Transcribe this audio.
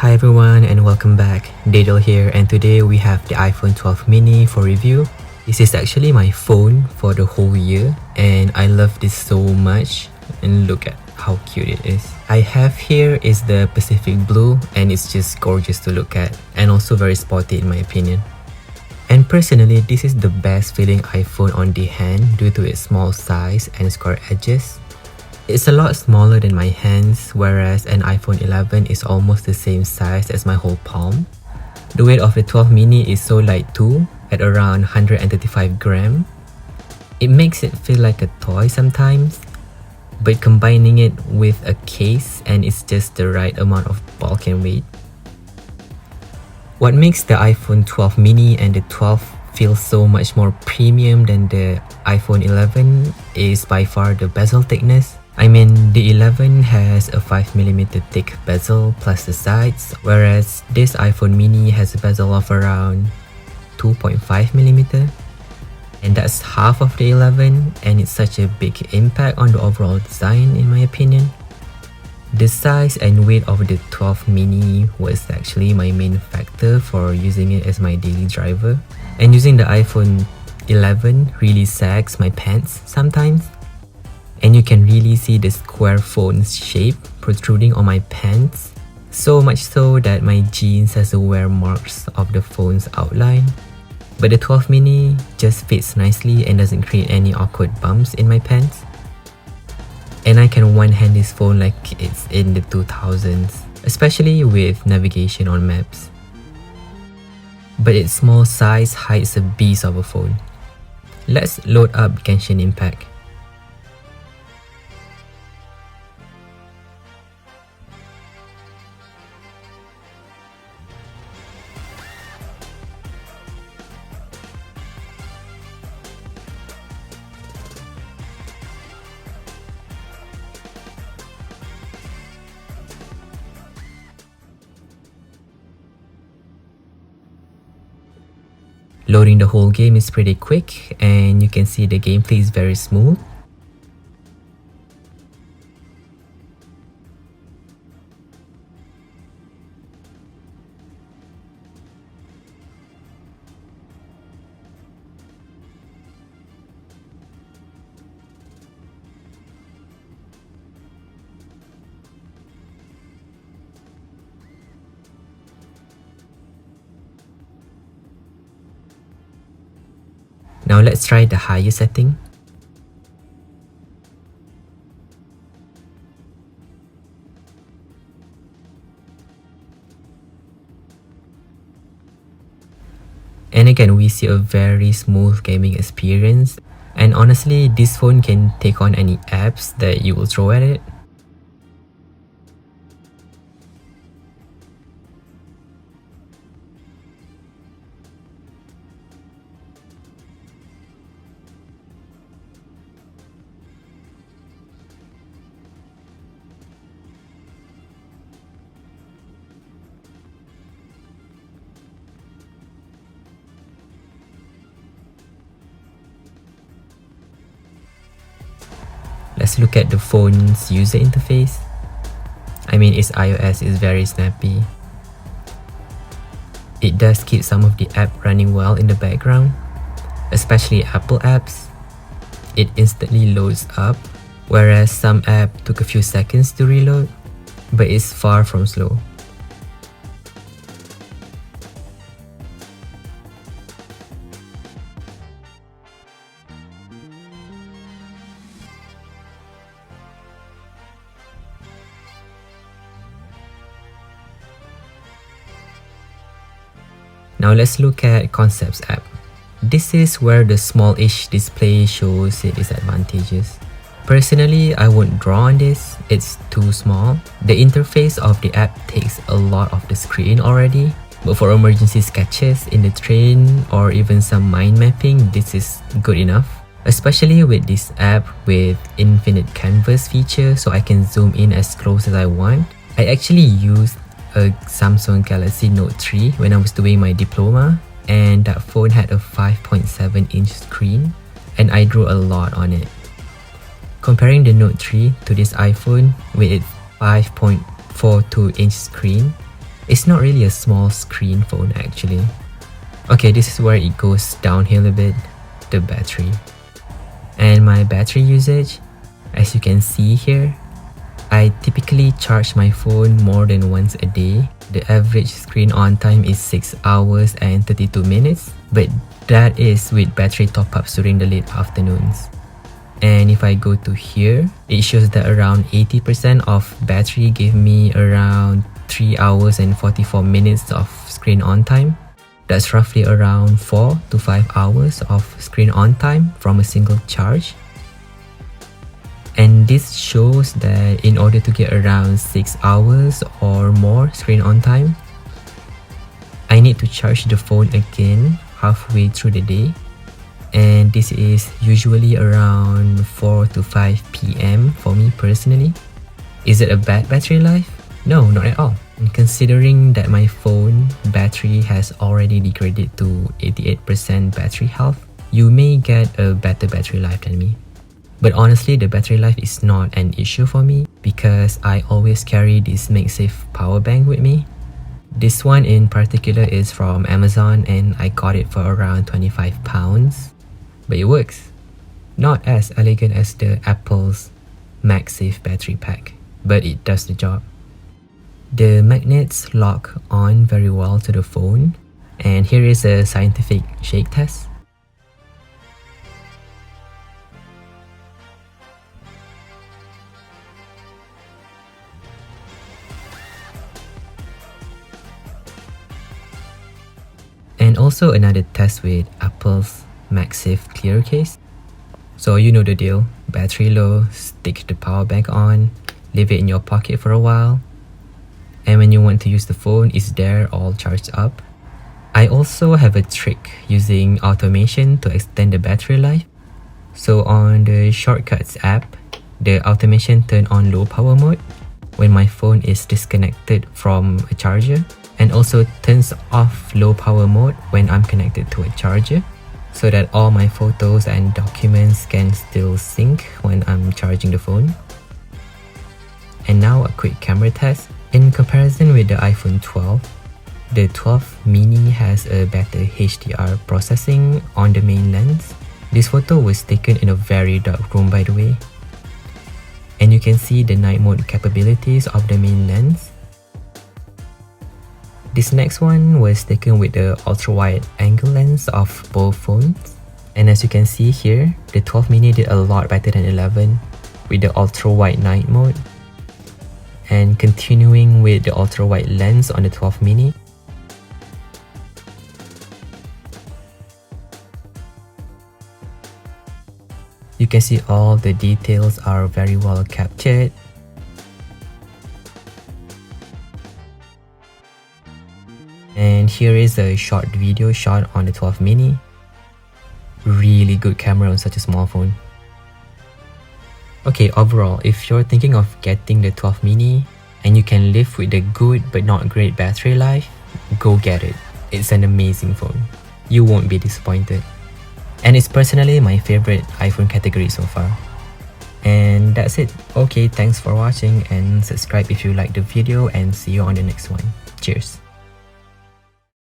Hi everyone and welcome back, Dadel here, and today we have the iPhone 12 mini for review. This is actually my phone for the whole year and I love this so much, and look at how cute it is. I have here is the Pacific Blue and it's just gorgeous to look at and also very sporty in my opinion. And personally, this is the best feeling iPhone on the hand due to its small size and square edges. It's a lot smaller than my hands, whereas an iPhone 11 is almost the same size as my whole palm. The weight of the 12 mini is so light too, at around 135 grams. It makes it feel like a toy sometimes, but combining it with a case and it's just the right amount of bulk and weight. What makes the iPhone 12 mini and the 12 feel so much more premium than the iPhone 11 is by far the bezel thickness. I mean, the 11 has a 5mm thick bezel plus the sides, whereas this iPhone mini has a bezel of around 2.5mm. And that's half of the 11, and it's such a big impact on the overall design in my opinion. The size and weight of the 12 mini was actually my main factor for using it as my daily driver. And using the iPhone 11 really sags my pants sometimes. And you can really see the square phone's shape protruding on my pants, so much so that my jeans has the wear marks of the phone's outline. But the 12 mini just fits nicely and doesn't create any awkward bumps in my pants. And I can one-hand this phone like it's in the 2000s, especially with navigation on maps. But its small size hides a beast of a phone. Let's load up Genshin Impact. Loading the whole game is pretty quick and you can see the gameplay is very smooth. Now let's try the higher setting. And again, we see a very smooth gaming experience. And honestly, this phone can take on any apps that you will throw at it. Let's look at the phone's user interface. I mean, its iOS is very snappy. It does keep some of the app running well in the background, especially Apple apps. It instantly loads up, whereas some app took a few seconds to reload, but it's far from slow. Now let's look at Concepts app. This is where the small-ish display shows its disadvantages. Personally, I won't draw on this, it's too small. The interface of the app takes a lot of the screen already, but for emergency sketches in the train or even some mind mapping, this is good enough. Especially with this app with infinite canvas feature, so I can zoom in as close as I want. I actually used a Samsung Galaxy Note 3 when I was doing my diploma, and that phone had a 5.7-inch screen and I drew a lot on it. Comparing the Note 3 to this iPhone with its 5.42-inch screen, It's not really a small screen phone actually. Okay, this is where it goes downhill a bit, the battery. And my battery usage, as you can see here, I typically charge my phone more than once a day. The average screen on time is 6 hours and 32 minutes, but that is with battery top-ups during the late afternoons. And if I go to here, it shows that around 80% of battery gave me around 3 hours and 44 minutes of screen on time. That's roughly around 4 to 5 hours of screen on time from a single charge. And this shows that in order to get around 6 hours or more screen on time, I need to charge the phone again halfway through the day. And this is usually around 4 to 5 p.m. for me personally. Is it a bad battery life? No, not at all. And considering that my phone battery has already degraded to 88% battery health, you may get a better battery life than me. But honestly, the battery life is not an issue for me because I always carry this MagSafe power bank with me. This one in particular is from Amazon and I got it for around £25. But it works. Not as elegant as the Apple's MagSafe battery pack, but it does the job. The magnets lock on very well to the phone, and here is a scientific shake test. And also another test with Apple's MagSafe clear case. So you know the deal, battery low, stick the power bank on, leave it in your pocket for a while, and when you want to use the phone, it's there all charged up. I also have a trick using automation to extend the battery life. So on the Shortcuts app, the automation turn on low power mode when my phone is disconnected from a charger, and also turns off low power mode when I'm connected to a charger, so that all my photos and documents can still sync when I'm charging the phone. And now a quick camera test. In comparison with the iPhone 12, the 12 mini has a better HDR processing on the main lens. This photo was taken in a very dark room, by the way. And you can see the night mode capabilities of the main lens. This next one was taken with the ultra-wide angle lens of both phones. And as you can see here, the 12 mini did a lot better than 11 with the ultra-wide night mode. And continuing with the ultra-wide lens on the 12 mini, you can see all the details are very well captured. And here is a short video shot on the 12 mini. Really good camera on such a small phone. Okay, overall, if you're thinking of getting the 12 mini and you can live with the good but not great battery life, go get it. It's an amazing phone. You won't be disappointed. And it's personally my favorite iPhone category so far. And that's it. Okay, thanks for watching and subscribe if you liked the video, and see you on the next one. Cheers.